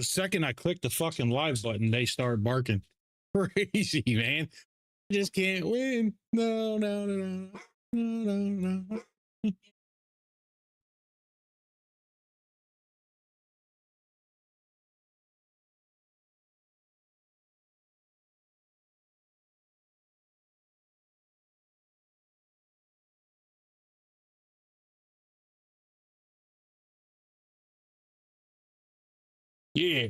The second I click the fucking live button, they start barking. Crazy, man. Just can't win. No, no, no, no, no, no, no. Yeah.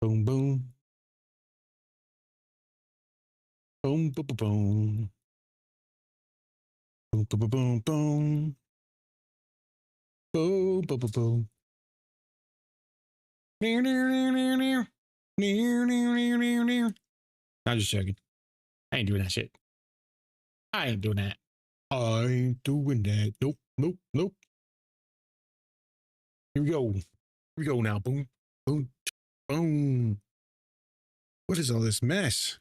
Boom, boom. Boom, boom, boom, boom. Boom, boom, boom, boom, boom. Boom, boom, boom, boom. Near, near, near, near, near. Near, near, near, near, near. I'm just joking. I ain't doing that shit. I ain't doing that. I ain't doing that. Nope, nope, nope. Here we go. Here we go now. Boom, boom, boom. What is all this mess?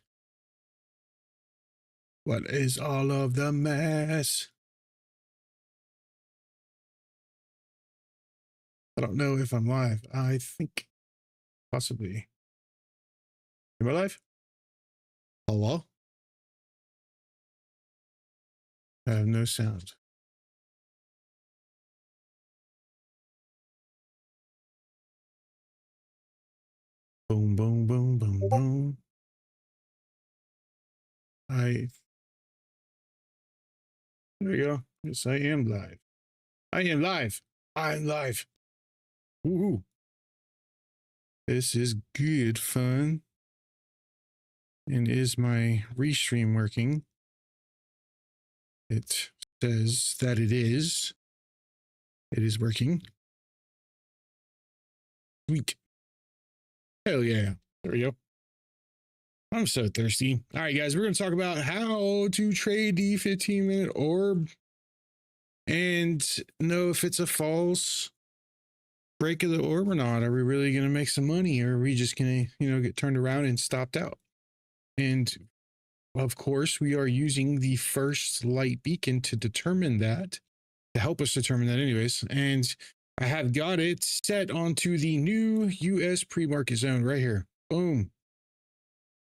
What is all of the mess? I don't know if I'm live. I think possibly. Am I live? Hello? I have no sound. Boom, boom, boom, boom, boom. There we go. Yes, I am live. I am live. I'm live. Woohoo. This is good fun. And is my restream working? It says that it is. It is working. Sweet. Hell yeah. There we go. I'm so thirsty. All right, guys, we're going to talk about how to trade the 15-minute orb and know if it's a false break of the orb or not. Are we really going to make some money, or are we just going to, get turned around and stopped out? And of course, we are using the first light beacon to determine that, to help us determine that anyways. And I have got it set onto the new US pre-market zone right here. Boom.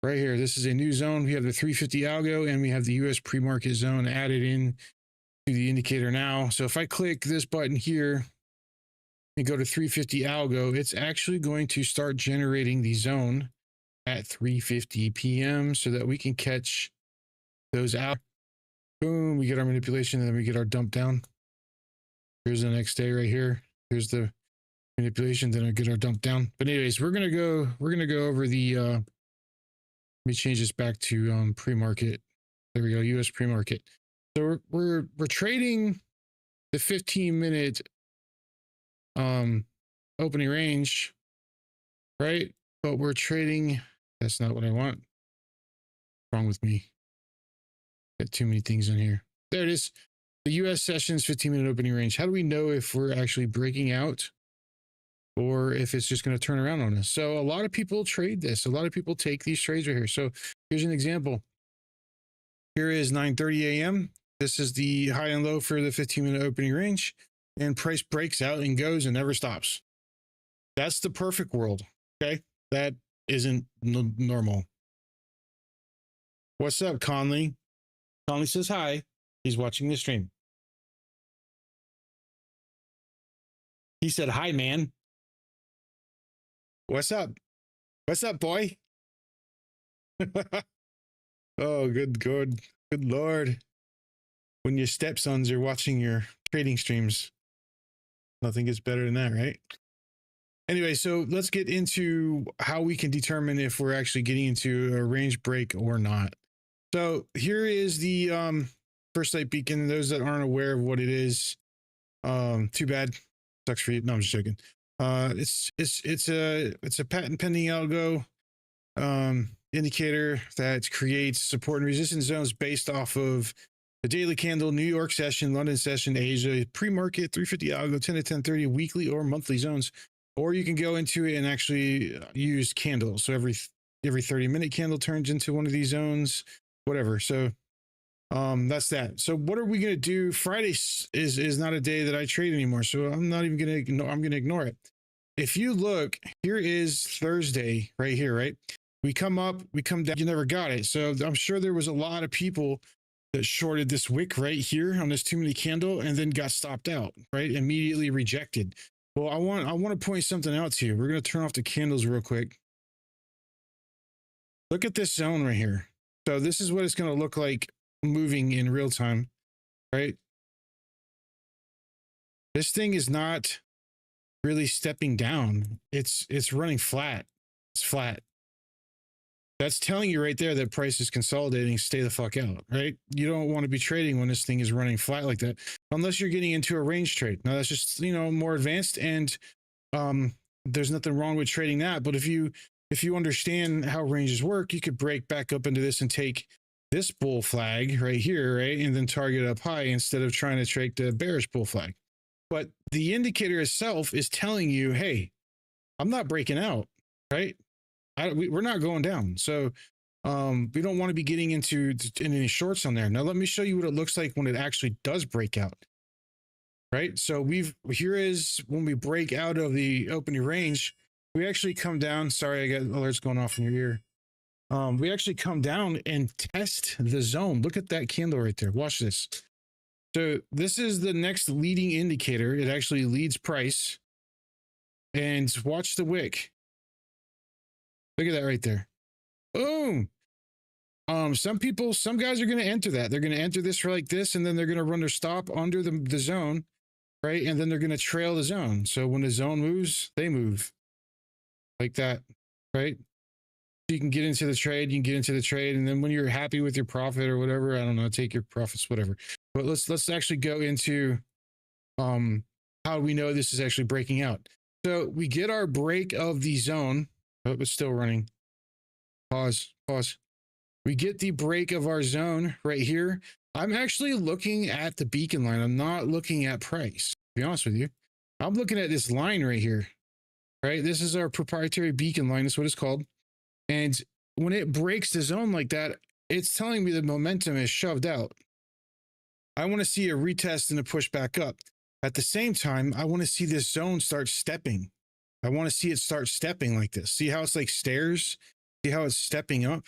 Right here. This is a new zone. We have the 350 algo and we have the US pre-market zone added in to the indicator now. So if I click this button here and go to 350 algo, it's actually going to start generating the zone at 3:50 p.m. so that we can catch those out. Boom, we get our manipulation and then we get our dump down. Here's the next day right here. Here's the manipulation, then I get our dump down. But anyways, we're gonna go over the let me change this back to pre-market. There we go, US pre-market. So we're trading the 15-minute opening range, right? But we're trading, that's not what I want. What's wrong with me? Got too many things in here. There it is. The US sessions 15-minute opening range. How do we know if we're actually breaking out or if it's just going to turn around on us? So a lot of people trade this. A lot of people take these trades right here. So here's an example. Here is 9:30 a.m. This is the high and low for the 15-minute opening range, and price breaks out and goes and never stops. That's the perfect world. Okay. That isn't normal. What's up, Conley? Conley says hi. He's watching the stream. He said, hi, man. What's up? What's up, boy? Oh, good Lord. When your stepsons are watching your trading streams, nothing gets better than that, right? Anyway, so let's get into how we can determine if we're actually getting into a range break or not. So here is the first light beacon. Those that aren't aware of what it is, too bad. Sucks for you. No, I'm just joking. It's a patent pending algo indicator that creates support and resistance zones based off of the daily candle, New York session, London session, Asia, pre-market, 350 algo, 10 to 10:30, weekly or monthly zones. Or you can go into it and actually use candles. So every 30-minute candle turns into one of these zones, whatever. So that's that. So what are we going to do? Friday is not a day that I trade anymore. So I'm not even going to ignore, I'm going to ignore it. if you look, here is Thursday right here, right? We come up, we come down, you never got it. So I'm sure there was a lot of people that shorted this wick right here on this too many candle and then got stopped out, right? Immediately rejected. Well, I want to point something out to you. We're going to turn off the candles real quick. Look at this zone right here. So this is what it's going to look like moving in real time, right? This thing is not really stepping down. It's running flat. It's flat. That's telling you right there that price is consolidating. Stay the fuck out, right? You don't want to be trading when this thing is running flat like that, unless you're getting into a range trade. Now that's just, you know, more advanced, and there's nothing wrong with trading that. But if you understand how ranges work, you could break back up into this and take this bull flag right here, right? And then target up high instead of trying to take the bearish bull flag. But the indicator itself is telling you, hey, I'm not breaking out, right? We're not going down. So we don't want to be getting into any shorts on there. Now, let me show you what it looks like when it actually does break out, right? So here is when we break out of the opening range, we actually come down. Sorry, I got alerts going off in your ear. We actually come down and test the zone. Look at that candle right there. Watch this. So this is the next leading indicator. It actually leads price. And watch the wick. Look at that right there. Boom. Some guys are going to enter that. They're going to enter this like this, and then they're going to run their stop under the zone, right? And then they're going to trail the zone. So when the zone moves, they move like that, right? You can get into the trade, and then when you're happy with your profit or whatever, I don't know, take your profits, whatever. But let's actually go into how we know this is actually breaking out. So we get our break of the zone. Oh, it's still running. Pause. We get the break of our zone right here. I'm actually looking at the beacon line. I'm not looking at price, to be honest with you. I'm looking at this line right here, right? This is our proprietary beacon line. That's what it's called. And when it breaks the zone like that, it's telling me the momentum is shoved out. I want to see a retest and a push back up. At the same time, I want to see this zone start stepping. I want to see it start stepping like this. See how it's like stairs? See how it's stepping up?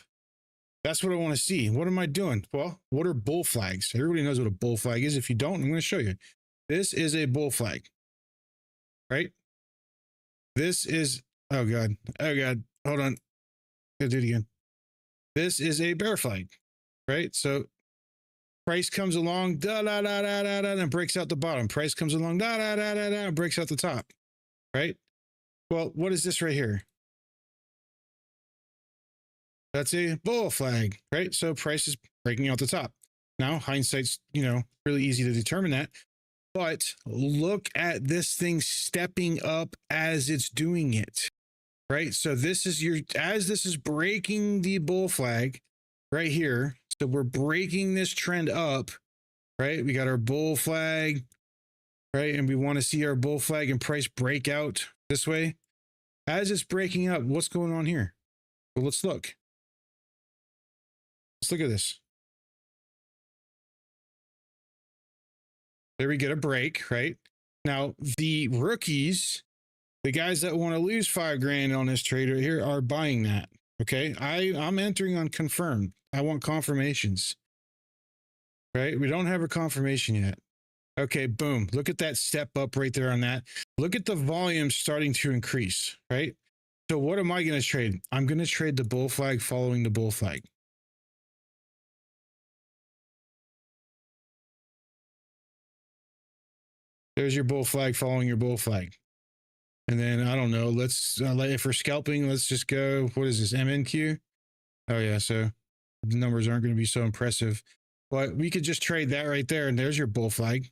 That's what I want to see. What am I doing? Well, what are bull flags? Everybody knows what a bull flag is. If you don't, I'm going to show you. This is a bull flag, right? This is, oh God, hold on. I'll do it again. This is a bear flag, right? So price comes along, and breaks out the bottom. Price comes along, and breaks out the top, right? Well, what is this right here? That's a bull flag, right? So price is breaking out the top. Now, hindsight's, really easy to determine that. But look at this thing stepping up as it's doing it, right? So this is as this is breaking the bull flag right here. So we're breaking this trend up, right? We got our bull flag, right? And we want to see our bull flag and price break out this way. As it's breaking up, what's going on here? Well, let's look. Let's look at this. There we get a break, right? Now, the rookies, the guys that want to lose $5,000 on this trade right here are buying that, okay? I'm entering on confirmed. I want confirmations, right? We don't have a confirmation yet. Okay, boom. Look at that step up right there on that. Look at the volume starting to increase, right? So what am I going to trade? I'm going to trade the bull flag following the bull flag. There's your bull flag following your bull flag. And then, I don't know, let's, if we're scalping, let's just go, what is this, MNQ? Oh yeah, so the numbers aren't going to be so impressive. But we could just trade that right there, and there's your bull flag.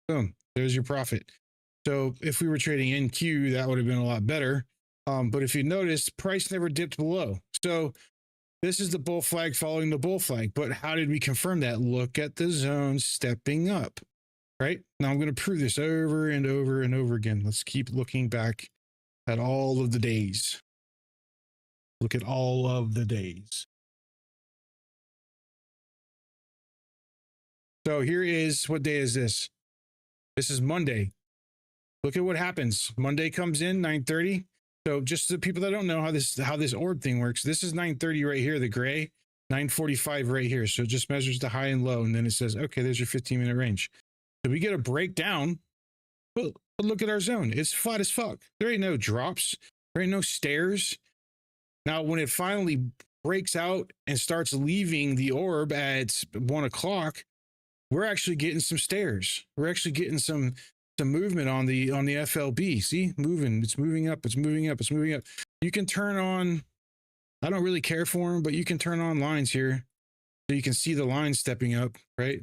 Boom, there's your profit. So if we were trading NQ, that would have been a lot better. But if you notice, price never dipped below. So this is the bull flag following the bull flag. But how did we confirm that? Look at the zone stepping up, right? Now I'm going to prove this over and over and over again. Let's keep looking back at all of the days. Look at all of the days. So here is, what day is this? This is Monday. Look at what happens. Monday comes in 9:30. So just the people that don't know how this orb thing works, this is 9:30 right here, the gray, 9:45 right here. So it just measures the high and low, and then it says, okay, there's your 15-minute range. So we get a breakdown. But look at our zone. It's flat as fuck. There ain't no drops. There ain't no stairs. Now, when it finally breaks out and starts leaving the orb at 1 o'clock, we're actually getting some stairs. We're actually getting some movement on the FLB. See, moving. It's moving up. It's moving up. It's moving up. You can turn on. I don't really care for them, but you can turn on lines here, so you can see the lines stepping up, right?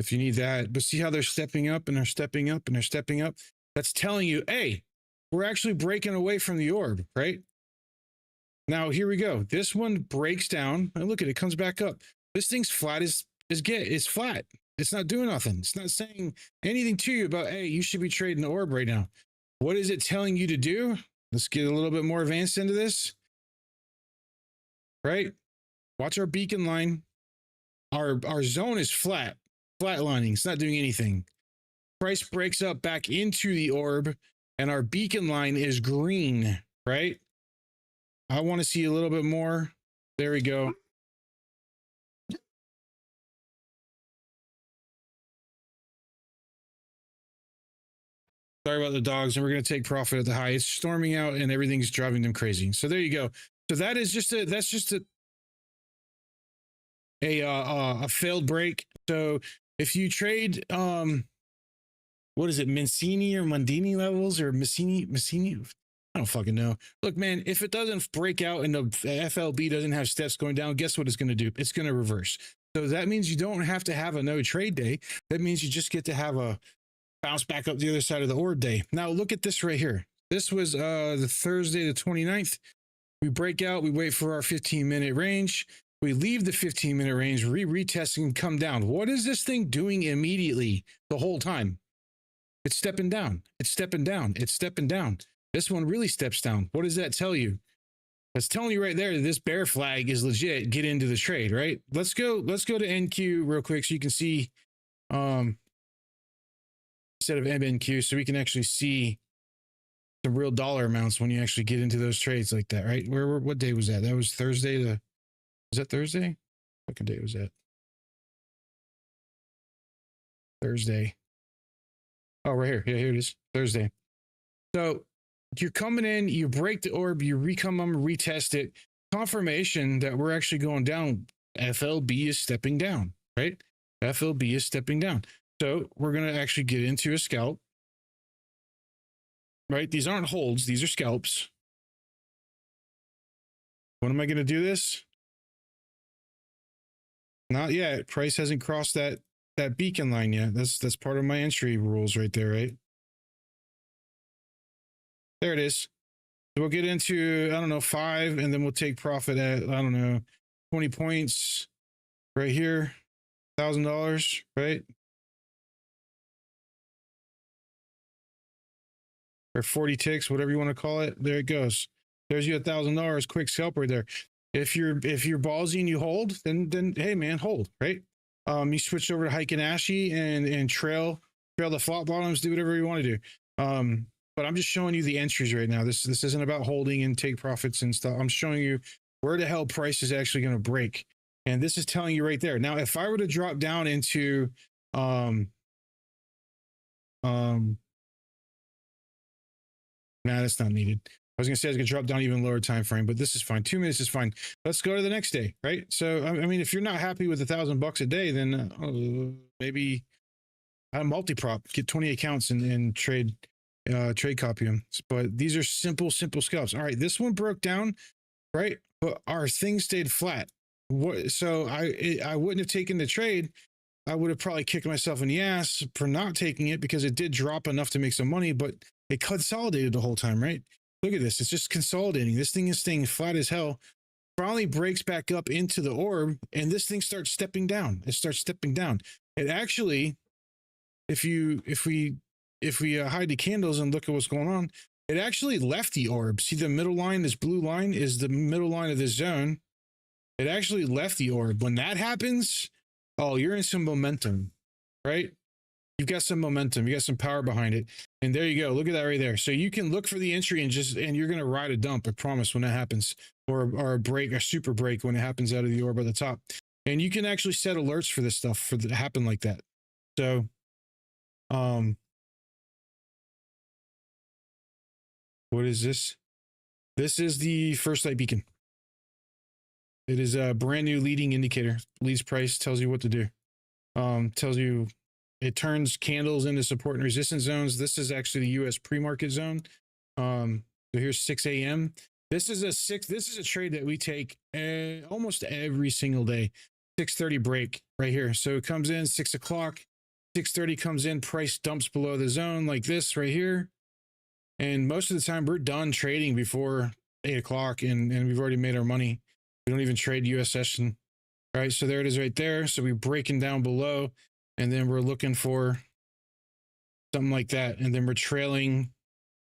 If you need that, but see how they're stepping up and they're stepping up and they're stepping up. That's telling you, hey, we're actually breaking away from the orb, right? Now here we go. This one breaks down, and look at it, comes back up. This thing's flat as it's flat. It's not doing nothing. It's not saying anything to you about, hey, you should be trading the orb right now. What is it telling you to do? Let's get a little bit more advanced into this. Right? Watch our beacon line. Our zone is flatlining. It's not doing anything. Price breaks up back into the orb, and our beacon line is green, right? I want to see a little bit more. There we go. Sorry about the dogs, and we're going to take profit at the high. It's storming out, and everything's driving them crazy. So there you go. So that is just a failed break. So if you trade what is it, Mancini or Mundini levels, or Mancini? I don't fucking know. Look, man, if it doesn't break out and the FLB doesn't have steps going down, guess what it's going to do? It's going to reverse. So that means you don't have to have a no trade day. That means you just get to have a bounce back up the other side of the orb day. Now look at this right here. This was the Thursday the 29th. We break out, we wait for our 15-minute range. We leave the 15-minute range, retest and come down. What is this thing doing immediately the whole time? It's stepping down. It's stepping down. It's stepping down. This one really steps down. What does that tell you? That's telling you right there that this bear flag is legit. Get into the trade, right? Let's go to NQ real quick so you can see instead of MNQ, so we can actually see the real dollar amounts when you actually get into those trades like that, right? What day was that? That was Thursday. Was that Thursday? What day was that? Thursday. Oh, right here. Yeah, here it is. Thursday. So you're coming in, you break the orb, you recome them, retest it. Confirmation that we're actually going down. FLB is stepping down, right? FLB is stepping down. So we're going to actually get into a scalp, right? These aren't holds. These are scalps. When am I going to do this? Not yet. Price hasn't crossed that beacon line yet. That's part of my entry rules right there, right? There it is. So we'll get into, I don't know, 5, and then we'll take profit at, I don't know, 20 points right here, $1,000, right? Or 40 ticks, whatever you want to call it. There it goes. There's you $1,000 quick scalp right there. If you're ballsy and you hold, then hey man, hold, right? You switch over to hike and ashy and trail the flop bottoms, do whatever you want to do. But I'm just showing you the entries right now. This isn't about holding and take profits and stuff. I'm showing you where the hell price is actually going to break. And this is telling you right there. Now, if I were to drop down into nah, that's not needed. I was gonna say I was gonna drop down even lower time frame, but this is fine. 2 minutes is fine. Let's go to the next day, right? So I mean, if you're not happy with $1,000 a day, then maybe a multi-prop, get 20 accounts and trade copy them. But these are simple scalps. All right, this one broke down, right? But our thing stayed flat. So I wouldn't have taken the trade. I would have probably kicked myself in the ass for not taking it because it did drop enough to make some money, but it consolidated the whole time, right? Look at this. It's just consolidating. This thing is staying flat as hell. Finally breaks back up into the orb, and this thing starts stepping down. It starts stepping down. It actually, if we hide the candles and look at what's going on, it actually left the orb. See the middle line, this blue line is the middle line of this zone. It actually left the orb. When that happens, oh, you're in some momentum, right? you've got some momentum, you got some power behind it. And there you go. Look at that right there. So you can look for the entry and you're going to ride a dump, I promise, when that happens, or a break, a super break when it happens out of the orb at the top. And you can actually set alerts for this stuff for it to happen like that. So, what is this? This is the first light beacon. It is a brand new leading indicator. Leads price, tells you what to do. Tells you it turns candles into support and resistance zones. This is actually the US pre-market zone. So here's 6 a.m. This is a trade that we take almost every single day. 6:30 break right here. So it comes in 6 o'clock, 6:30 comes in, price dumps below the zone like this right here. And most of the time we're done trading before 8 o'clock and we've already made our money. We don't even trade US session. All right, so there it is right there. So we're breaking down below and then we're looking for something like that. And then we're trailing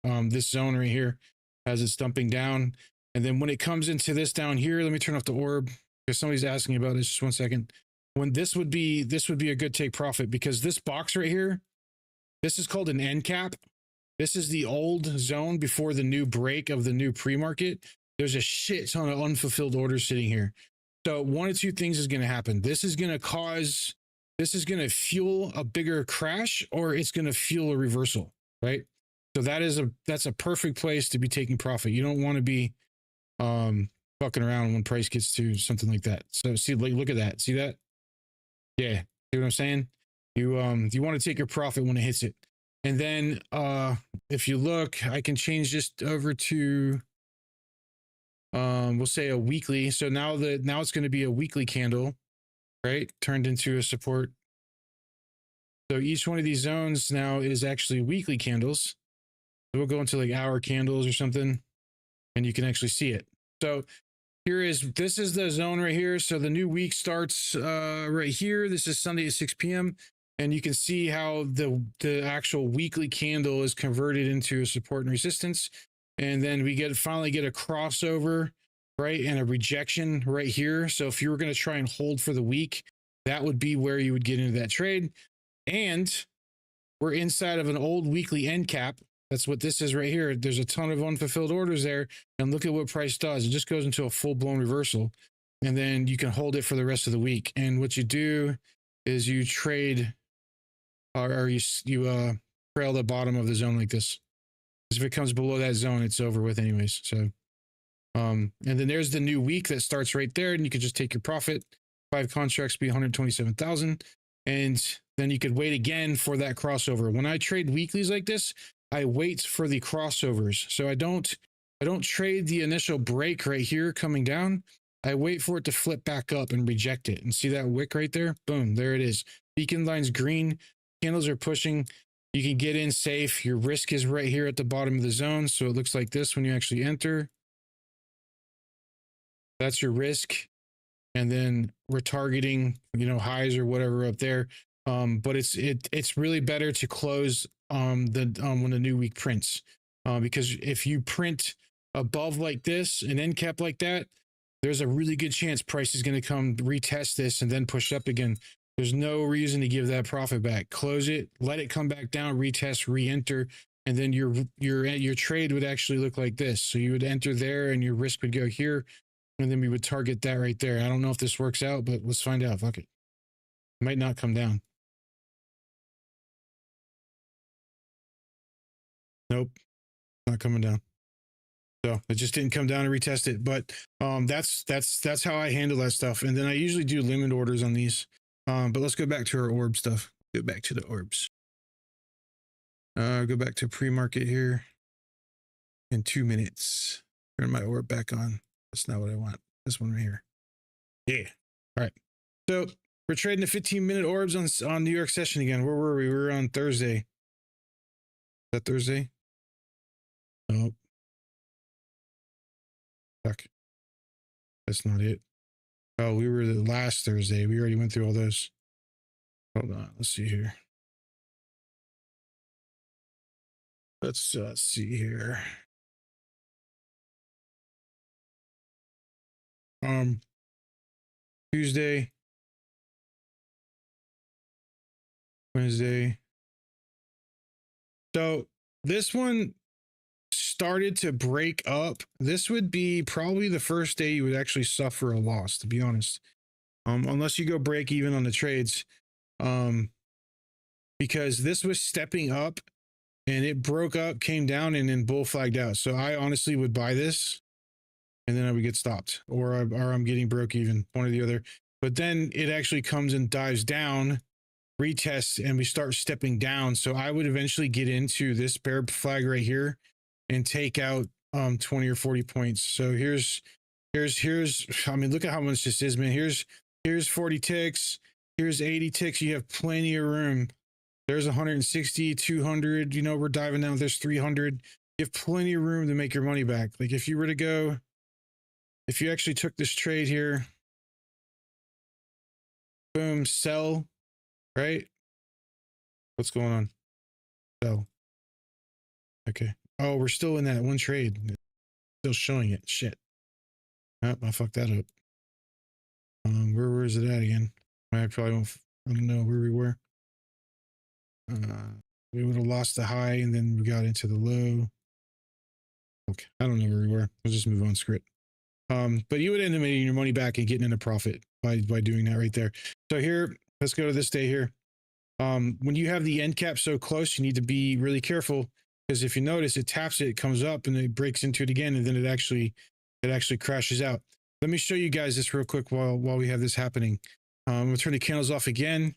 this zone right here as it's dumping down. And then when it comes into this down here, let me turn off the orb because somebody's asking about this. Just 1 second. When this would be a good take profit because this box right here, this is called an end cap. This is the old zone before the new break of the new pre-market. There's a shit ton of unfulfilled orders sitting here. So one of two things is going to happen. This is going to fuel a bigger crash or it's going to fuel a reversal, right? So that's a perfect place to be taking profit. You don't want to be fucking around when price gets to something like that. So see, like, look at that. See that? Yeah. See what I'm saying? You want to take your profit when it hits it. And then if you look, I can change this over to we'll say a weekly. So now it's going to be a weekly candle, right? Turned into a support. So each one of these zones now is actually weekly candles. So we'll go into like hour candles or something, and you can actually see it. So this is the zone right here. So the new week starts right here. This is Sunday at 6 p.m. And you can see how the actual weekly candle is converted into a support and resistance. And then we finally get a crossover, right? And a rejection right here. So if you were going to try and hold for the week, that would be where you would get into that trade. And we're inside of an old weekly end cap. That's what this is right here. There's a ton of unfulfilled orders there. And look at what price does. It just goes into a full-blown reversal. And then you can hold it for the rest of the week. And what you do is you trade or you trail the bottom of the zone like this. If it comes below that zone, it's over with anyways. So, and then there's the new week that starts right there, and you could just take your profit. 5 contracts be 127,000, and then you could wait again for that crossover. When I trade weeklies like this, I wait for the crossovers. So I don't trade the initial break right here coming down. I wait for it to flip back up and reject it. And see that wick right there? Boom, there it is. Beacon line's green. Candles are pushing. You can get in safe. Your risk is right here at the bottom of the zone. So it looks like this when you actually enter. That's your risk. And then we're targeting, highs or whatever up there. But it's really better to close when the new week prints. Because if you print above like this, an end cap like that, there's a really good chance price is going to come retest this and then push up again. There's no reason to give that profit back. Close it, let it come back down, retest, re-enter, and then your trade would actually look like this. So you would enter there and your risk would go here, and then we would target that right there. I don't know if this works out, but let's find out. Fuck it. It might not come down. Nope, not coming down. So it just didn't come down and retest it. But that's how I handle that stuff. And then I usually do limit orders on these. But let's go back to our orb stuff. Go back to the orbs. Go back to pre-market here in 2 minutes. Turn my orb back on. That's not what I want. This one right here. Yeah. All right. So we're trading the 15-minute orbs on New York session again. Where were we? We were on Thursday. Is that Thursday? Nope. Fuck. That's not it. Oh, we were the last Thursday. We already went through all those. Hold on. Let's see here. Let's see here. Tuesday, Wednesday, So this one started to break up. This would be probably the first day you would actually suffer a loss, to be honest. Unless you go break even on the trades. Because this was stepping up and it broke up, came down, and then bull flagged out. So I honestly would buy this and then I would get stopped, or I'm getting broke even, one or the other. But then it actually comes and dives down, retests, and we start stepping down. So I would eventually get into this bear flag right here and take out 20 or 40 points. So here's I mean, look at how much this is, man. Here's 40 ticks, here's 80 ticks. You have plenty of room. There's 160, 200, you know, we're diving down, there's 300. You have plenty of room to make your money back. Like if you were to go, if you actually took this trade here, boom, sell, right? What's going on? Sell. Okay. Oh, we're still in that one trade. Still showing it. Shit. Oh, I fucked that up. Where is it at again? I probably won't, I don't know where we were. We would have lost the high and then we got into the low. Okay, I don't know where we were. We'll just move on script. But you would end up making your money back and getting in a profit by doing that right there. So here, let's go to this day here. When you have the end cap so close, you need to be really careful, because if you notice, it taps it, it comes up and it breaks into it again, and then it actually crashes out. Let me show you guys this real quick while we have this happening. We'll turn the candles off again.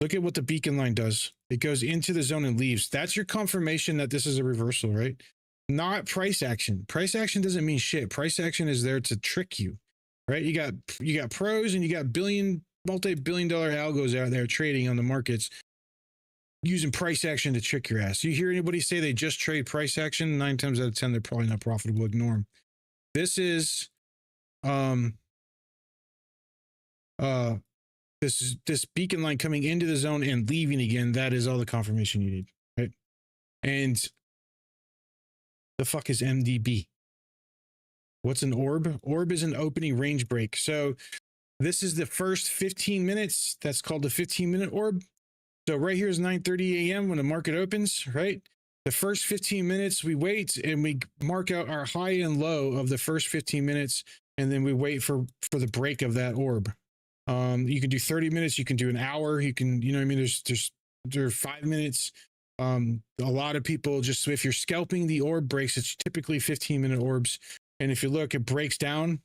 Look at what the beacon line does. It goes into the zone and leaves. That's your confirmation that this is a reversal, right? Not price action. Price action doesn't mean shit. Price action is there to trick you, right? You got pros and you got multi-billion-dollar algos out there trading on the markets using price action to trick your ass. You hear anybody say they just trade price action? 9 times out of 10, they're probably not profitable. Ignore them. This is this beacon line coming into the zone and leaving again. That is all the confirmation you need, right? And the fuck is MDB? What's an orb? Orb is an opening range break. So this is the first 15 minutes. That's called the 15-minute orb. So right here is 9:30 a.m. when the market opens, right? The first 15 minutes we wait and we mark out our high and low of the first 15 minutes, and then we wait for the break of that orb. You can do 30 minutes, you can do an hour, you can, you know what I mean? There's 5 minutes. A lot of people just, if you're scalping the orb breaks, it's typically 15-minute orbs. And if you look, it breaks down.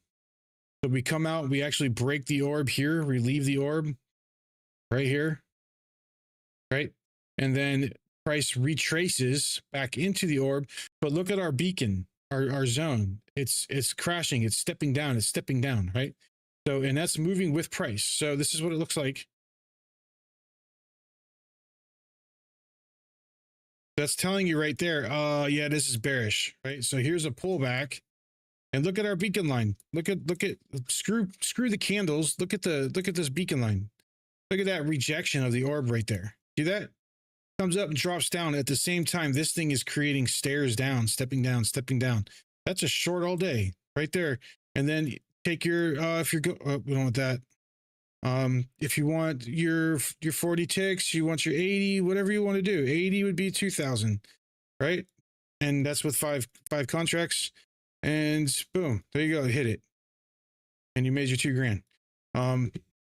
So we come out, we actually break the orb here, we leave the orb right here, right? And then price retraces back into the orb. But look at our beacon, our zone. It's crashing, it's stepping down, right? So, and that's moving with price. So this is what it looks like. That's telling you right there, yeah, this is bearish, right? So here's a pullback, and look at our beacon line. Look at screw the candles. Look at this beacon line. Look at that rejection of the orb right there. See that? Comes up and drops down at the same time. This thing is creating stairs down, stepping down. That's a short all day right there. And then take your if you're we don't want that. If you want your 40 ticks, you want your 80, whatever you want to do. 80 would be 2,000, right? And that's with five contracts, and boom, there you go, hit it, and you made your $2,000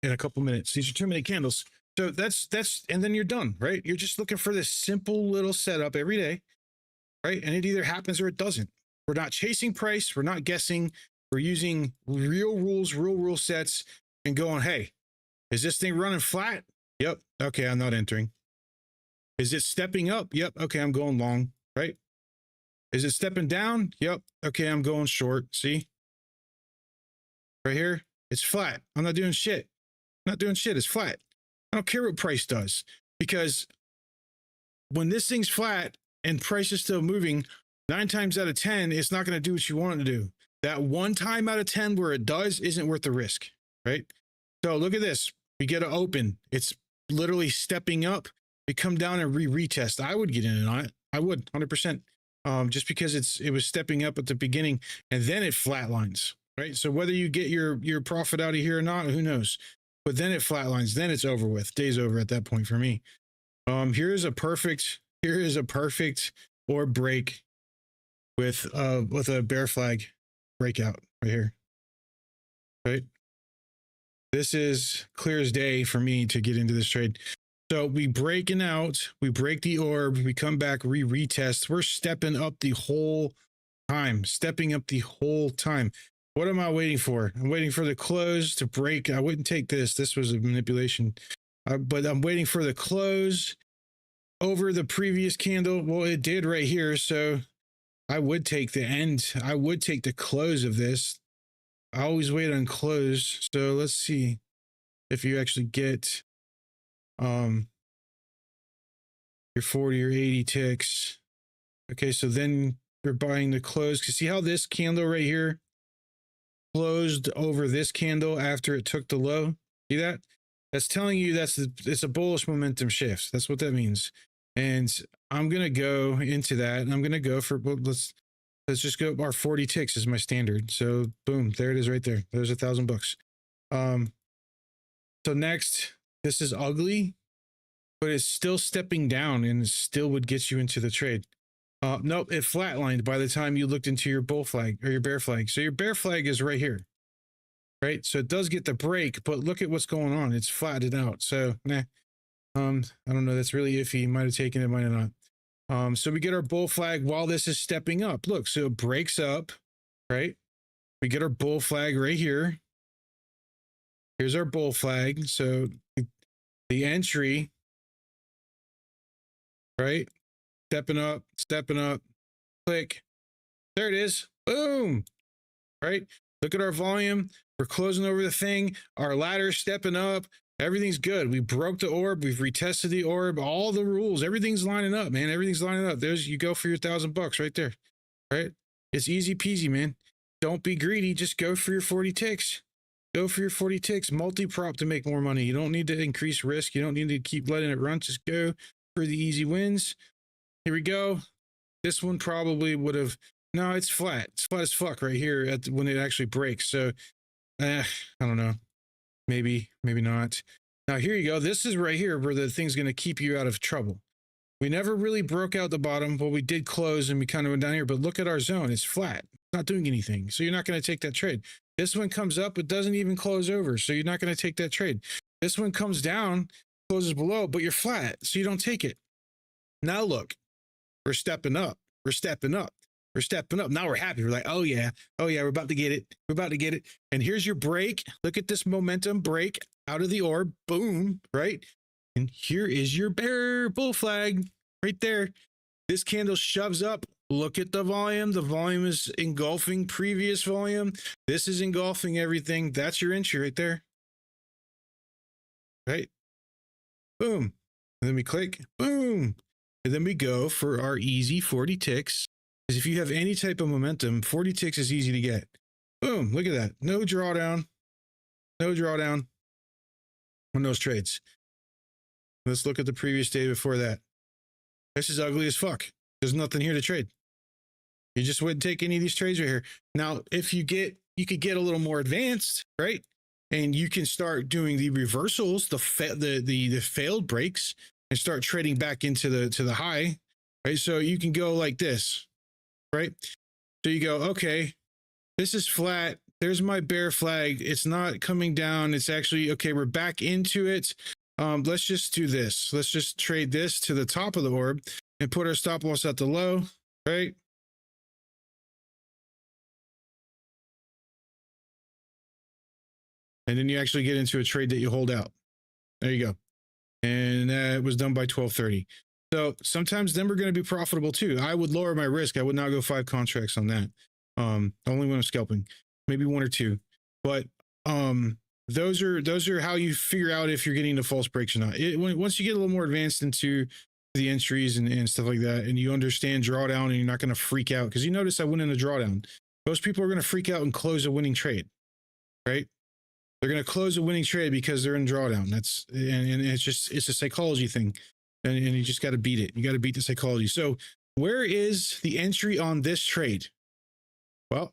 in a couple minutes. These are too many candles. So that's and then you're done, right? You're just looking for this simple little setup every day, right? And it either happens or it doesn't. We're not chasing price, we're not guessing, we're using real rules, real rule sets, and going, hey, is this thing running flat? Yep. Okay, I'm not entering. Is it stepping up? Yep. Okay, I'm going long, right? Is it stepping down? Yep. Okay, I'm going short. See? Right here, it's flat. I'm not doing shit. I'm not doing shit. It's flat. I don't care what price does, because when this thing's flat and price is still moving, 9 times out of 10, it's not going to do what you want it to do. That 1 time out of 10 where it does isn't worth the risk, right? So look at this. We get an open. It's literally stepping up. We come down and retest. I would get in on it. I would 100%. Just because it was stepping up at the beginning and then it flatlines, right? So whether you get your profit out of here or not, who knows? But then it flatlines. Then it's over with. Day's over at that point for me. Here's a perfect here is a perfect orb break with a bear flag breakout right here. Right. This is clear as day for me to get into this trade. So we breaking out, we break the orb, we come back, retest. We're stepping up the whole time, What am I waiting for? I'm waiting for the close to break. I wouldn't take this. This was a manipulation, but I'm waiting for the close over the previous candle. Well, it did right here. So I would take the end. I would take the close of this. I always wait on close. So let's see if you actually get your 40 or 80 ticks. Okay, so then you're buying the close. See how this candle right here closed over this candle after it took the low? See that? That's telling you it's a bullish momentum shift. That's what that means. And I'm gonna go into that, and I'm gonna go for, let's just go, our 40 ticks is my standard. So boom, there it is right there. There's $1,000. So next, this is ugly, but it's still stepping down and it still would get you into the trade. Nope, it flatlined by the time you looked into your bull flag or your bear flag. So your bear flag is right here, right? So it does get the break, but look at what's going on. It's flattened out. So nah, I don't know. That's really iffy. Might have taken it, might have not. So we get our bull flag while this is stepping up. Look, so it breaks up, right? We get our bull flag right here. Here's our bull flag. So the entry, right? Stepping up, click. There it is. Boom. Right? Look at our volume. We're closing over the thing. Our ladder stepping up. Everything's good. We broke the orb. We've retested the orb. All the rules. Everything's lining up, man. Everything's lining up. There's, you go for your $1,000 right there. Right? It's easy peasy, man. Don't be greedy. Just go for your 40 ticks. Go for your 40 ticks. Multi-prop to make more money. You don't need to increase risk. You don't need to keep letting it run. Just go for the easy wins. Here we go. This one probably would have, no, it's flat. It's flat as fuck right here when it actually breaks. So, I don't know. Maybe not. Now, here you go. This is right here where the thing's going to keep you out of trouble. We never really broke out the bottom, but we did close and we kind of went down here. But look at our zone. It's flat. It's not doing anything. So you're not going to take that trade. This one comes up. It doesn't even close over. So you're not going to take that trade. This one comes down, closes below, but you're flat. So you don't take it. Now look. We're stepping up. We're stepping up. We're stepping up. Now we're happy. We're like, oh yeah, we're about to get it. We're about to get it. And here's your break. Look at this momentum break out of the orb. Boom, right? And here is your bear bull flag right there. This candle shoves up. Look at the volume. The volume is engulfing previous volume. This is engulfing everything. That's your entry right there. Right? Boom. And then we click. Boom. And then we go for our easy 40 ticks. Because if you have any type of momentum, 40 ticks is easy to get. Boom, look at that. No drawdown. No drawdown on those trades. Let's look at the previous day before that. This is ugly as fuck. There's nothing here to trade. You just wouldn't take any of these trades right here. Now, if you could get a little more advanced, right? And you can start doing the reversals, the failed breaks, and start trading back into the high, right? So you can go like this, right? So you go, okay, this is flat. There's my bear flag. It's not coming down. It's actually, okay, we're back into it. Let's just do this. Let's just trade this to the top of the orb and put our stop loss at the low, right? And then you actually get into a trade that you hold out. There you go. And that was done by 12:30. So sometimes then we're going to be profitable too. I would lower my risk. I would not go 5 contracts on that. Only when I'm scalping, maybe 1 or 2. But those are how you figure out if you're getting the false breaks or not. Once you get a little more advanced into the entries and stuff like that, and you understand drawdown, and you're not going to freak out, because you notice I went in a drawdown. Most people are going to freak out and close a winning trade, right? They're going to close a winning trade because they're in drawdown. And it's a psychology thing. And you just got to beat it. You got to beat the psychology. So where is the entry on this trade? Well,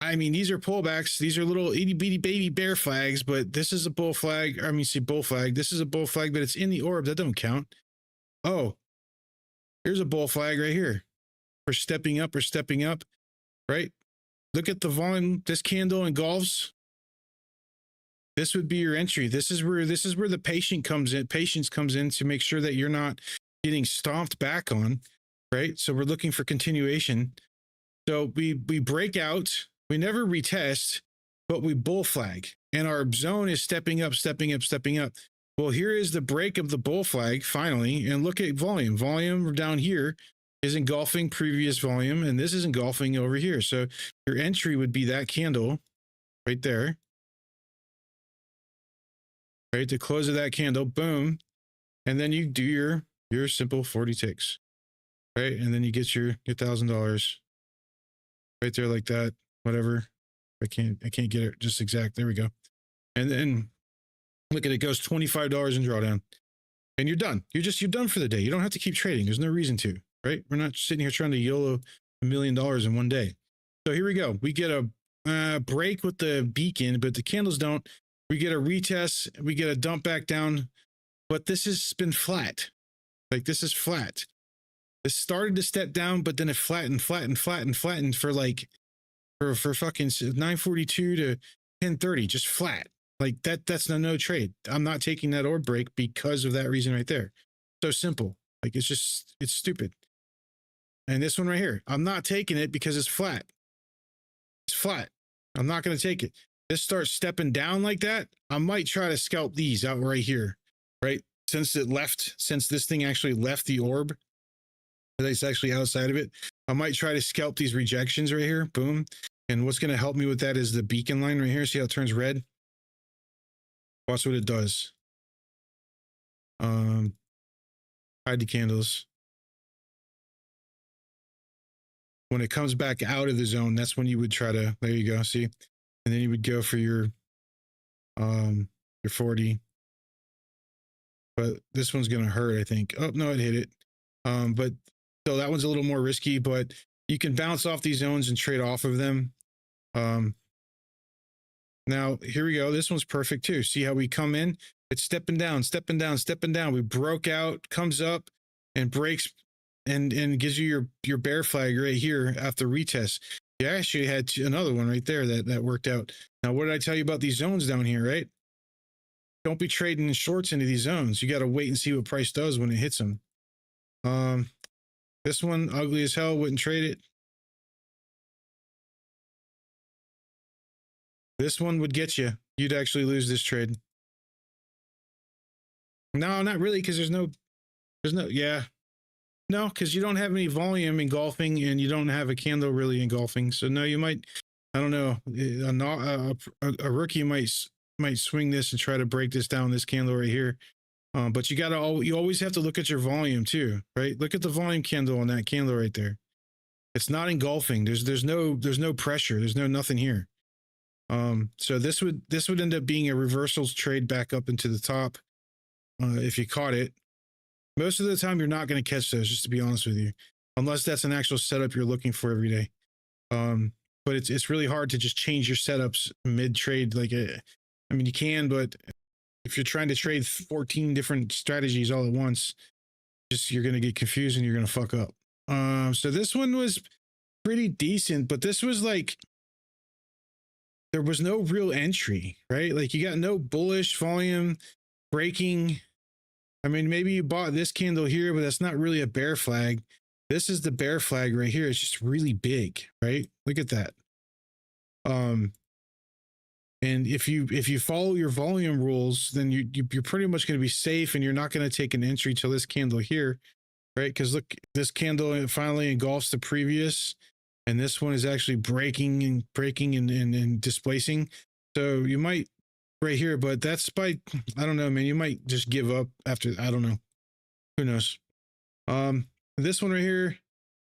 I mean, these are pullbacks. These are little itty bitty baby bear flags, but this is a bull flag. I mean, see, bull flag. This is a bull flag, but it's in the orb. That don't count. Oh, Here's a bull flag right here for stepping up or stepping up, right? Look at the volume. This candle engulfs. This would be your entry. This is where the patience comes in to make sure that you're not getting stomped back on, right? So we're looking for continuation. So we break out, we never retest, but we bull flag, and our zone is stepping up, stepping up, stepping up. Well, here is the break of the bull flag finally, and look at volume. Volume down here is engulfing previous volume, and this is engulfing over here. So your entry would be that candle right there, right? The close of that candle, boom, and then you do your simple 40 ticks, right? And then you get your $1,000 right there like that. Whatever. I can't get it just exact. There we go. And then look at it, goes $25 in drawdown, and you're done. You're done for the day. You don't have to keep trading. There's no reason to, right? We're not sitting here trying to YOLO $1 million in one day. So here we go. We get a break with the beacon, but the candles don't. We get a retest. We get a dump back down, but this has been flat. Like this is flat. This started to step down, but then it flattened for like for fucking 942 to 1030, just flat. Like that's no trade. I'm not taking that orb break because of that reason right there. So simple. Like it's stupid. And this one right here, I'm not taking it because it's flat. It's flat. I'm not going to take it. This starts stepping down like that. I might try to scalp these out right here, right? Since this thing actually left the orb, it's actually outside of it. I might try to scalp these rejections right here. Boom. And what's going to help me with that is the beacon line right here. See how it turns red? Watch what it does. Hide the candles. When it comes back out of the zone, that's when you would try to, there you go, see? And then you would go for your 40. But this one's going to hurt, I think. Oh, no, it hit it. But so that one's a little more risky, but you can bounce off these zones and trade off of them. Now here we go. This one's perfect too. See how we come in? It's stepping down, stepping down, stepping down. We broke out, comes up and breaks and gives you your bear flag right here after retest. You actually had another one right there that worked out. Now, what did I tell you about these zones down here, right? Don't be trading in shorts into these zones. You got to wait and see what price does when it hits them. This one, ugly as hell, wouldn't trade it. This one would get you. You'd actually lose this trade. No, not really, because yeah. No, because you don't have any volume engulfing and you don't have a candle really engulfing. So no, you might, I don't know, a rookie might swing this and try to break this down, this candle right here. But you always have to look at your volume too, right? Look at the volume candle on that candle right there. It's not engulfing. There's no pressure. There's nothing here. So this would end up being a reversal trade back up into the top. If you caught it, most of the time you're not going to catch those, just to be honest with you, unless that's an actual setup you're looking for every day. But it's really hard to just change your setups mid trade. Like, I mean, you can, but if you're trying to trade 14 different strategies all at once, you're going to get confused and you're going to fuck up. So this one was pretty decent, but this was like, there was no real entry, right? Like you got no bullish volume breaking. I mean, maybe you bought this candle here, but that's not really a bear flag. This is the bear flag right here. It's just really big, right? Look at that. And if you follow your volume rules, then you're pretty much going to be safe, and you're not going to take an entry till this candle here, right? Because look, this candle finally engulfs the previous, and this one is actually breaking and displacing. So you might right here, but that's by, I don't know, man. You might just give up after, I don't know. Who knows? This one right here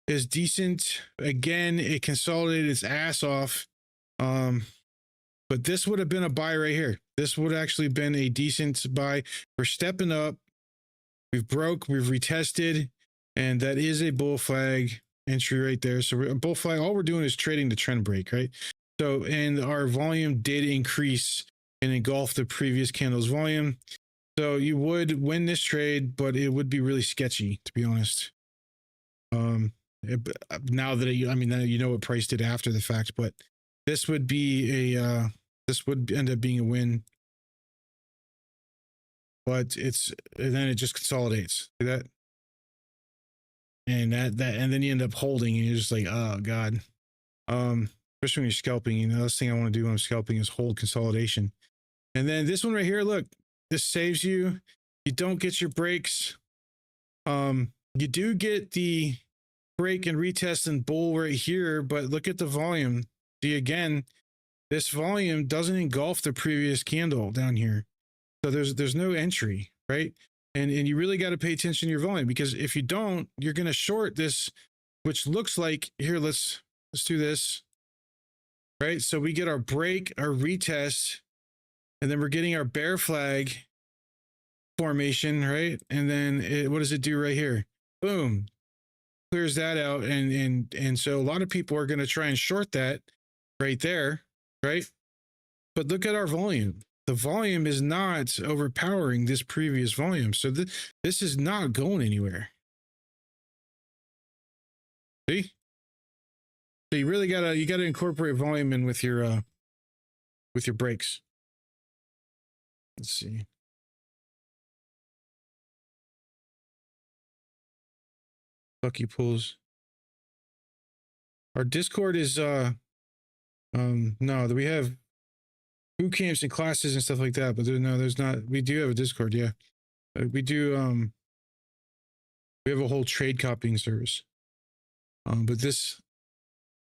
is decent. Again, it consolidated its ass off. But this would have been a buy right here. This would actually been a decent buy. We're stepping up. We've retested, and that is a bull flag entry right there. So a bull flag, all we're doing is trading the trend break, right? So, and our volume did increase and engulf the previous candle's volume. So you would win this trade, but it would be really sketchy, to be honest. Now that I mean, you know what price did after the fact, but this would be a this would end up being a win. But and then it just consolidates. See that? And and then you end up holding and you're just like, oh God. Especially when you're scalping, you know, the last thing I want to do when I'm scalping is hold consolidation. And then this one right here, look, this saves you. You don't get your breaks. You do get the break and retest and bull right here, but look at the volume. See, again, this volume doesn't engulf the previous candle down here. So there's no entry, right? And you really got to pay attention to your volume, because if you don't, you're going to short this, which looks like here. Let's do this, right? So we get our break, our retest, and then we're getting our bear flag formation, right? And then what does it do right here? Boom, clears that out. And so a lot of people are going to try and short that right there, right? But look at our volume. The volume is not overpowering this previous volume. So this is not going anywhere. See? So you really gotta incorporate volume in with your breaks. Let's see. Lucky pulls. Our Discord is no, we have boot camps and classes and stuff like that, but there's not. We do have a Discord, yeah. We do we have a whole trade copying service. But this,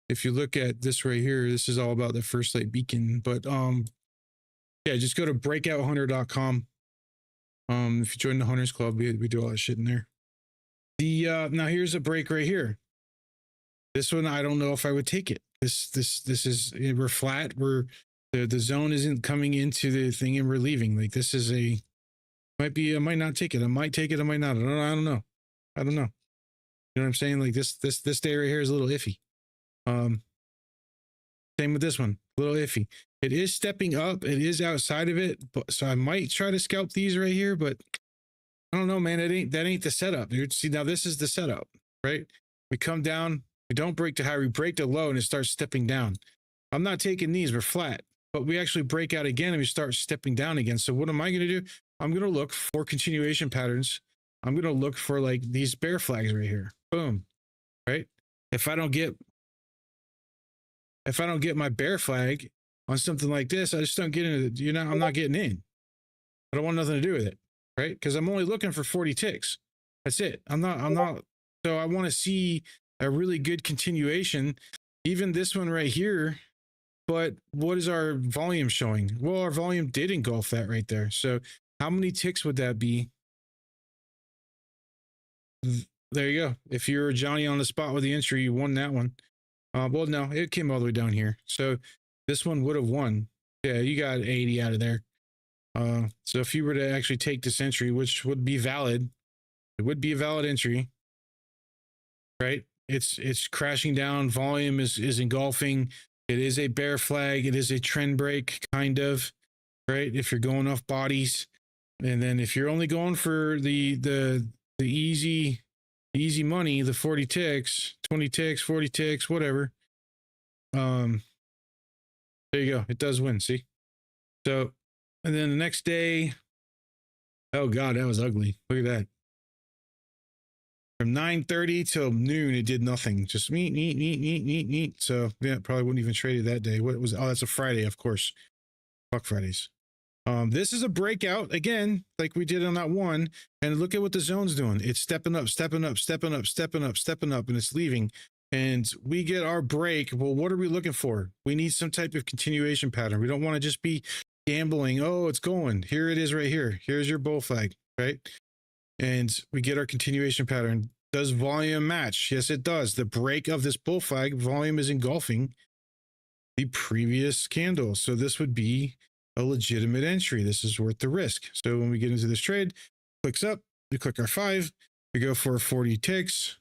if you look at this right here, this is all about the First Light Beacon. But yeah, just go to breakouthunter.com. If you join the Hunters Club, we do all that shit in there. Now here's a break right here. This one, I don't know if I would take it. This is, we're flat. The zone isn't coming into the thing and we're leaving. Like, this is I might not take it. I might take it. I might not. I don't know. You know what I'm saying? Like this day right here is a little iffy. Same with this one, a little iffy. It is stepping up. It is outside of it. But so I might try to scalp these right here, but I don't know, man. That ain't the setup, dude. See, now this is the setup, right? We come down, we don't break the high, we break the low and it starts stepping down. I'm not taking these, we're flat, but we actually break out again and we start stepping down again. So what am I going to do? I'm going to look for continuation patterns. I'm going to look for like these bear flags right here. Boom. Right? If I don't get my bear flag on something like this, I just don't get into it. I'm not getting in. I don't want nothing to do with it. Right? Because I'm only looking for 40 ticks. That's it. I'm not. So I want to see a really good continuation. Even this one right here. But what is our volume showing? Well, our volume did engulf that right there. So how many ticks would that be? There you go. If you're Johnny on the spot with the entry, you won that one. Well, no, it came all the way down here. So this one would have won. Yeah, you got 80 out of there. So if you were to actually take this entry, which would be valid, it would be a valid entry, right? It's crashing down. Volume is engulfing. It is a bear flag. It is a trend break, kind of, right? If you're going off bodies, and then if you're only going for the easy money, the 40 ticks, 20 ticks, 40 ticks, whatever. There you go. It does win. See? So, and then the next day, oh God, that was ugly. Look at that. From 9:30 till noon, it did nothing. Just neat. So yeah, probably wouldn't even trade it that day. What was? Oh, that's a Friday, of course. Fuck Fridays. This is a breakout again, like we did on that one. And look at what the zone's doing. It's stepping up, and it's leaving. And we get our break. Well, what are we looking for? We need some type of continuation pattern. We don't want to just be gambling. Oh, it's going. Here it is right here. Here's your bull flag, right? And we get our continuation pattern. Does volume match? Yes, it does. The break of this bull flag, volume is engulfing the previous candle. So this would be a legitimate entry. This is worth the risk. So when we get into this trade, clicks up, we click our 5, we go for 40 ticks,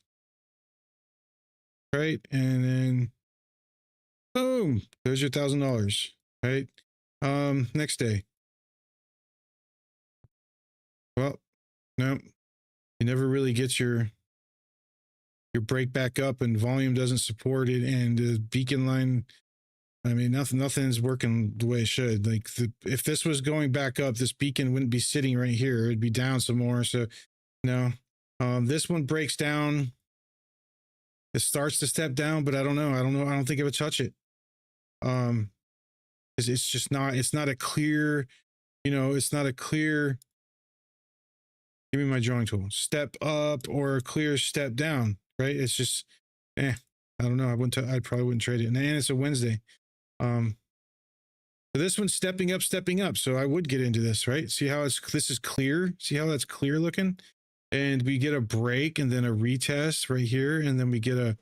right? And then boom, there's your $1,000, right? Next day. Well, no, you never really get your your break back up and volume doesn't support it, and the beacon line, I mean, nothing's working the way it should. Like if this was going back up, this beacon wouldn't be sitting right here. It'd be down some more. So no, this one breaks down. It starts to step down, but I don't know. I don't think it would touch it. It's just not, it's not a clear, it's not a clear, give me my drawing tool, step up or a clear step down, right? It's just, I don't know. I probably wouldn't trade it. And it's a Wednesday. This one's stepping up. So I would get into this, right? See how this is clear? See how that's clear looking? And we get a break and then a retest right here. And then we get an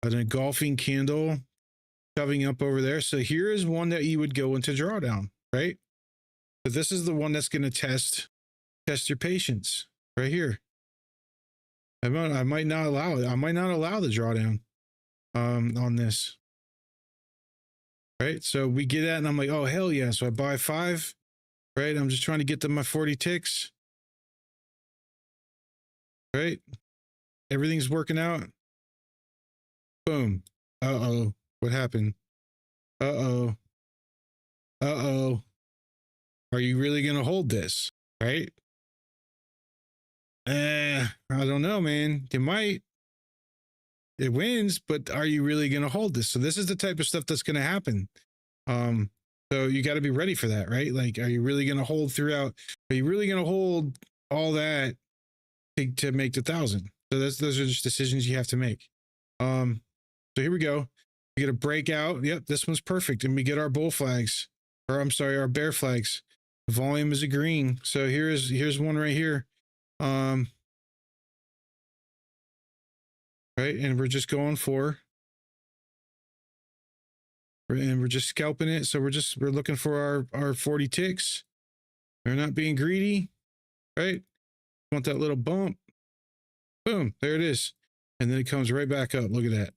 engulfing candle shoving up over there. So here is one that you would go into drawdown, right? So this is the one that's going to test your patience right here. I might not allow it. I might not allow the drawdown on this. Right. So we get that and I'm like, oh, hell yeah. So I buy 5, right? I'm just trying to get to my 40 ticks. Right. Everything's working out. Boom. Uh-oh. What happened? Uh-oh. Uh-oh. Are you really going to hold this? Right. I don't know, man. You might. It wins, but are you really going to hold this? So this is the type of stuff that's going to happen. So you got to be ready for that, right? Like, are you really going to hold throughout? Are you really going to hold all that to make the 1,000? So those are just decisions you have to make. So here we go. We get a breakout. Yep, this one's perfect. And we get our bull flags, or I'm sorry, our bear flags. The volume is agreeing. So here's one right here. Right, and we're just going for, and we're just scalping it. So we're looking for our 40 ticks. We're not being greedy, right? Want that little bump. Boom, there it is. And then it comes right back up. Look at that.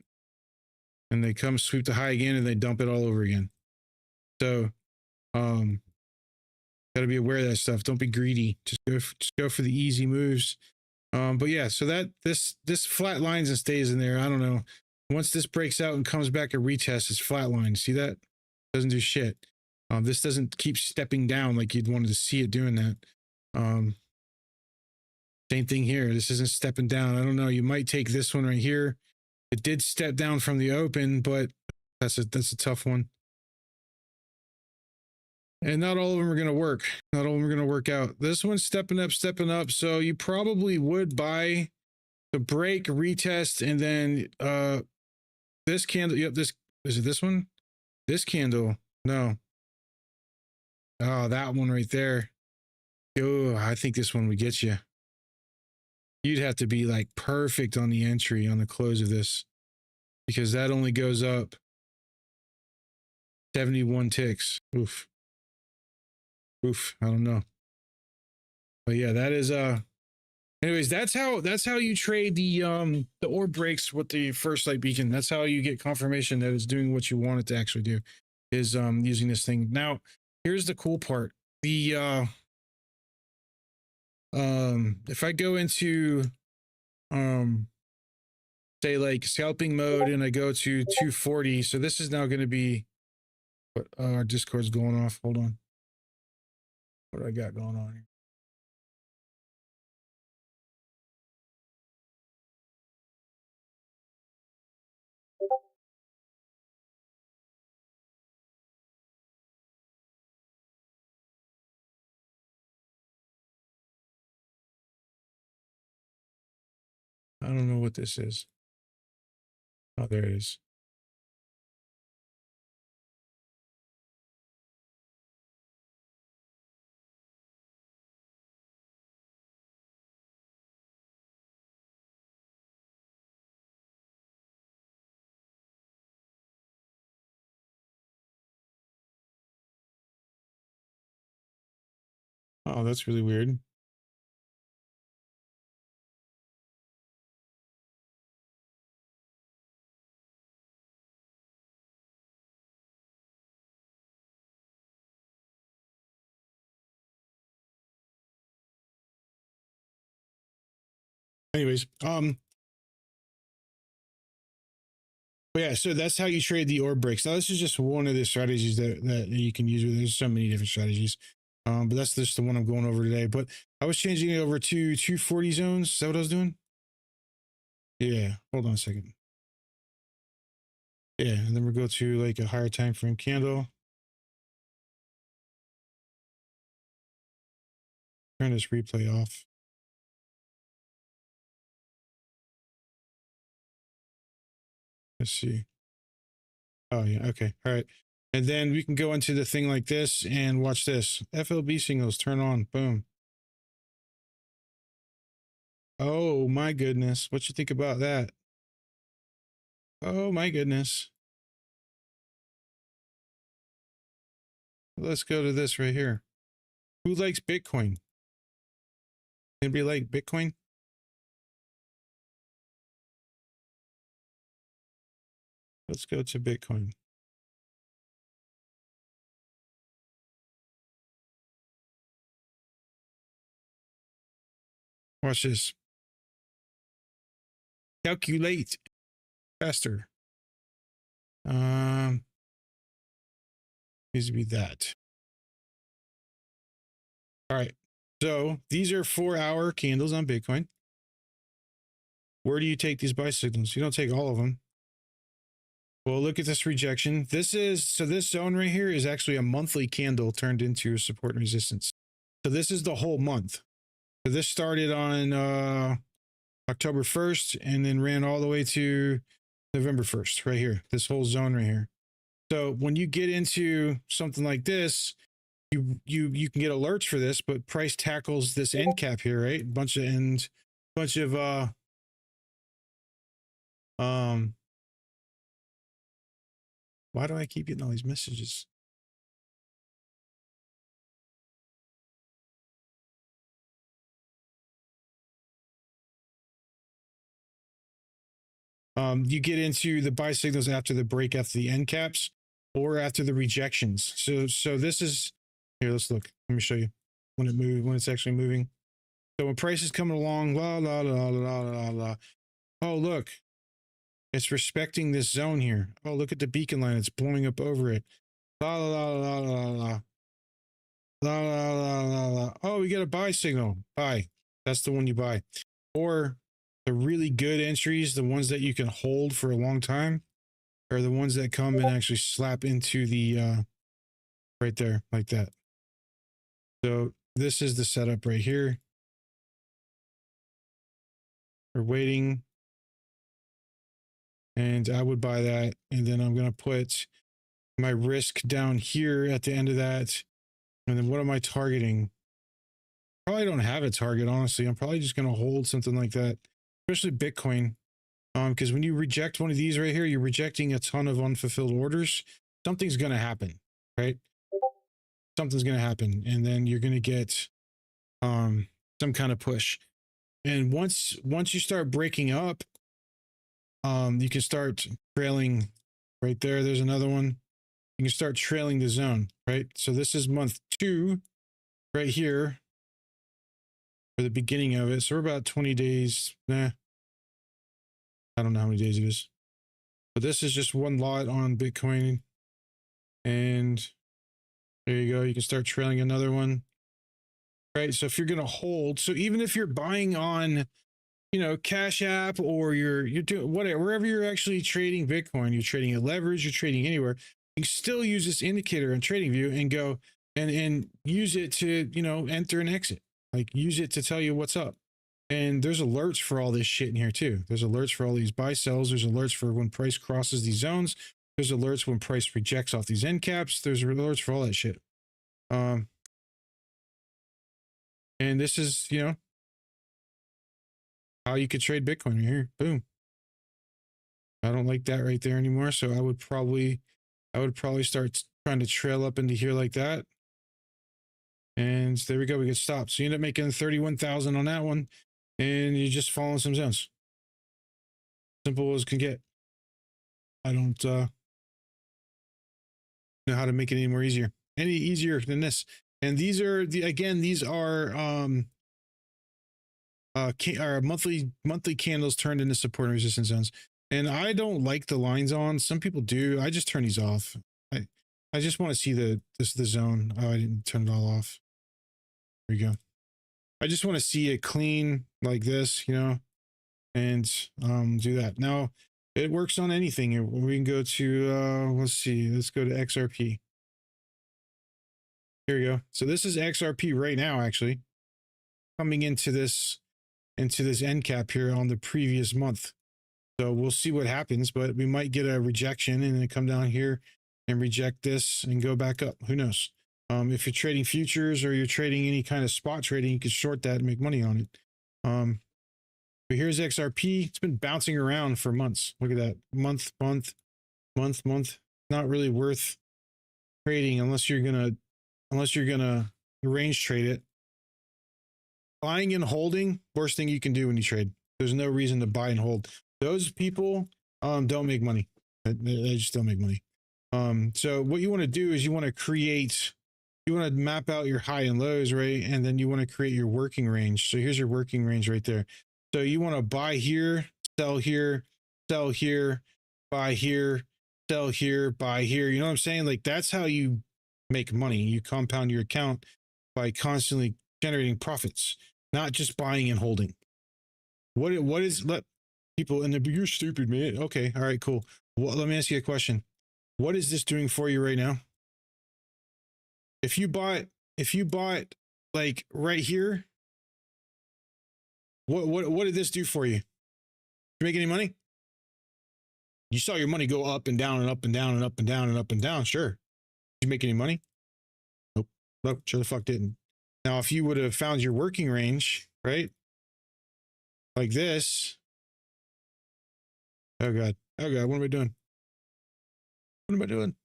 And they come sweep the high again and they dump it all over again. So gotta be aware of that stuff. Don't be greedy. Just go for the easy moves. But yeah, so that this flat lines and stays in there. I don't know. Once this breaks out and comes back and retests, it's flat line. See that? Doesn't do shit. This doesn't keep stepping down like you'd wanted to see it doing that. Same thing here. This isn't stepping down. I don't know. You might take this one right here. It did step down from the open, but that's a tough one. And not all of them are going to work. Not all of them are going to work out. This one's stepping up. So you probably would buy the break, retest, and then this candle. Yep, this is it. This one, this candle. No. Oh, that one right there. Oh, I think this one would get you. You'd have to be like perfect on the entry on the close of this, because that only goes up 71 ticks. Oof. I don't know. But yeah, that is anyways, that's how you trade the orb breaks with the first light beacon. That's how you get confirmation that it's doing what you want it to actually do, is using this thing. Now, here's the cool part. The if I go into say like scalping mode and I go to 240, so this is now going to be what our Discord's going off. Hold on. What do I got going on here? I don't know what this is. Oh, there it is. Oh, that's really weird. Anyways, But yeah, so that's how you trade the orb breaks. Now, this is just one of the strategies that you can use. There's so many different strategies. But that's just the one I'm going over today. But I was changing it over to 240 zones. Is that what I was doing? Yeah, hold on a second. Yeah, and then we'll go to like a higher time frame candle. Turn this replay off. Let's see. Oh yeah, okay, all right. And then we can go into the thing like this and watch this. FLB signals turn on, boom. Oh my goodness, what you think about that? Oh my goodness. Let's go to this right here. Who likes Bitcoin? Anybody like Bitcoin? Let's go to Bitcoin. Watch this. Calculate faster. Needs to be that. All right. So these are 4-hour candles on Bitcoin. Where do you take these buy signals? You don't take all of them. Well, look at this rejection. This zone right here is actually a monthly candle turned into support and resistance. So this is the whole month. So this started on October 1st and then ran all the way to November 1st, right here, this whole zone right here. So when you get into something like this, you can get alerts for this, but price tackles this end cap here, right? Bunch of why do I keep getting all these messages? You get into the buy signals after the break, after the end caps, or after the rejections. So this is here. Let's look. Let me show you when it moves, when it's actually moving. So when price is coming along, la la la la la la. Oh look, it's respecting this zone here. Oh, look at the beacon line. It's blowing up over it. La la la la la la la la la la la. Oh, we got a buy signal. Buy. That's the one you buy. Or the really good entries, the ones that you can hold for a long time, are the ones that come and actually slap into the right there like that. So this is the setup right here. We're waiting, and I would buy that, and then I'm going to put my risk down here at the end of that. And then what am I targeting? Probably don't have a target, honestly. I'm probably just going to hold something like that, especially Bitcoin. Because when you reject one of these right here, you're rejecting a ton of unfulfilled orders. Something's going to happen, right? Something's going to happen, and then you're going to get some kind of push. And once you start breaking up, you can start trailing right there. There's another one. You can start trailing the zone, right? So this is month 2 right here for the beginning of it. So we're about 20 days. I don't know how many days it is, but this is just one lot on Bitcoin. And there you go. You can start trailing another one, right? So if you're going to hold, so even if you're buying on, Cash App, or you're doing whatever, wherever you're actually trading Bitcoin, you're trading at leverage, you're trading anywhere, you can still use this indicator on TradingView and go and use it to, enter and exit, like use it to tell you what's up. And there's alerts for all this shit in here too. There's alerts for all these buy sells. There's alerts for when price crosses these zones. There's alerts when price rejects off these end caps. There's alerts for all that shit. And this is, how you could trade Bitcoin right here. Boom. I don't like that right there anymore. So I would probably start trying to trail up into here like that. And there we go. We get stopped. So you end up making 31,000 on that one. And you just fall in some zones. Simple as can get. I don't know how to make it any more easier. Any easier than this. And these are these are monthly candles turned into support and resistance zones. And I don't like the lines on. Some people do. I just turn these off. I just want to see the zone. Oh, I didn't turn it all off. There you go. I just want to see it clean like this, you know, and do that. Now it works on anything. We can go to let's see, let's go to XRP. Here we go. So this is XRP right now, actually coming into this end cap here on the previous month. So we'll see what happens, but we might get a rejection and then come down here and reject this and go back up. Who knows? If you're trading futures or you're trading any kind of spot trading, you can short that and make money on it. But here's XRP. It's been bouncing around for months. Look at that. Month. Not really worth trading unless you're gonna range trade it. Buying and holding, worst thing you can do when you trade. There's no reason to buy and hold. Those people don't make money. They just don't make money. So what you want to do is you want to map out your high and lows, right? And then you want to create your working range. So here's your working range right there. So you want to buy here, sell here, sell here, buy here, sell here, buy here. You know what I'm saying? Like that's how you make money. You compound your account by constantly generating profits, not just buying and holding. What is, let people, and you're stupid, man. Okay, all right, cool. Well, let me ask you a question. What is this doing for you right now? If you bought like right here, what did this do for you? Did you make any money? You saw your money go up and down and up and down and up and down and up and down. Sure. Did you make any money? Nope, sure the fuck didn't. Now, if you would have found your working range, right? Like this. Oh God, what am I doing? What am I doing?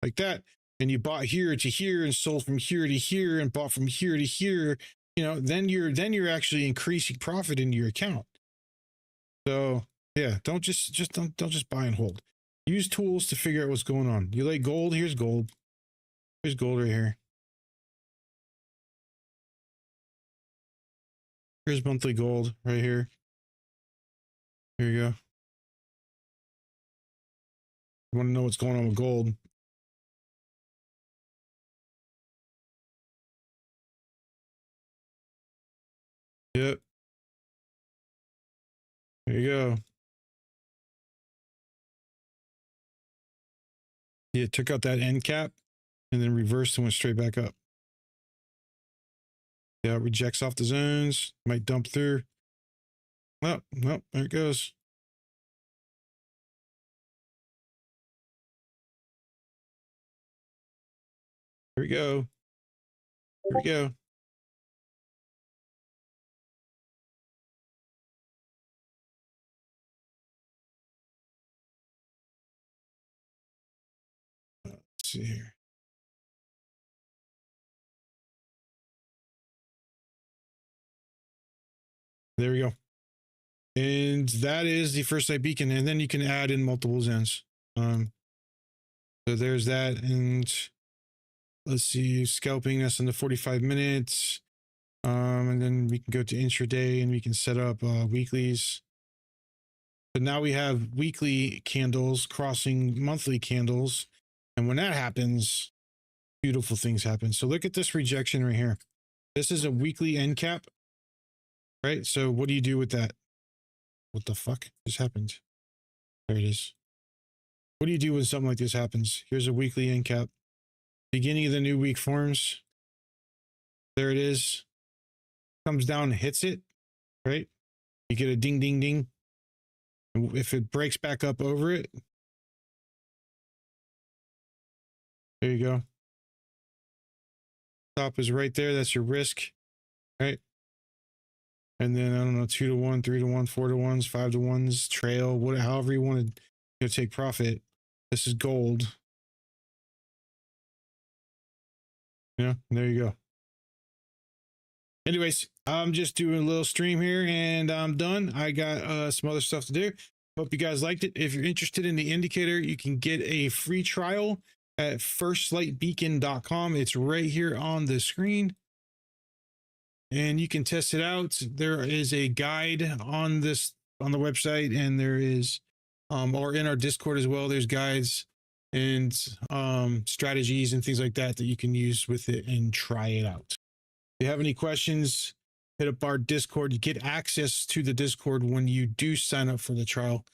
Like that. And you bought here to here and sold from here to here and bought from here to here, you know, then you're actually increasing profit into your account. So yeah, don't just buy and hold. Use tools to figure out what's going on. You like gold? Here's gold. Here's gold right here. Here's monthly gold right here. Here you go. You want to know what's going on with gold? Yep. There you go. Yeah, it took out that end cap and then reversed and went straight back up. Yeah, it rejects off the zones, might dump through. Oh, there it goes. Here we go. Here we go. Let's see here. There we go. And that is the first light beacon. And then you can add in multiple zones. So there's that. And let's see, scalping us in the 45 minutes. And then we can go to intraday and we can set up weeklies. So now we have weekly candles crossing monthly candles. And when that happens, beautiful things happen. So look at this rejection right here. This is a weekly end cap, right? So what do you do with that? What the fuck just happened? There it is. What do you do when something like this happens? Here's a weekly end cap. Beginning of the new week forms. There it is. Comes down and hits it, right? You get a ding, ding, ding. And if it breaks back up over it, there you go. Top is right there. That's your risk, right? And then I don't know, 2 to 1, 3 to 1, 4 to 1s, 5 to 1s, trail, however you want to take profit. This is gold. Yeah, there you go. Anyways, I'm just doing a little stream here and I'm done. I got some other stuff to do. Hope you guys liked it. If you're interested in the indicator, you can get a free trial at firstlightbeacon.com. It's right here on the screen. And you can test it out. There is a guide on the website, and there is or in our Discord as well. There's guides and strategies and things like that that you can use with it and try it out. If you have any questions, hit up our Discord. You get access to the Discord when you do sign up for the trial.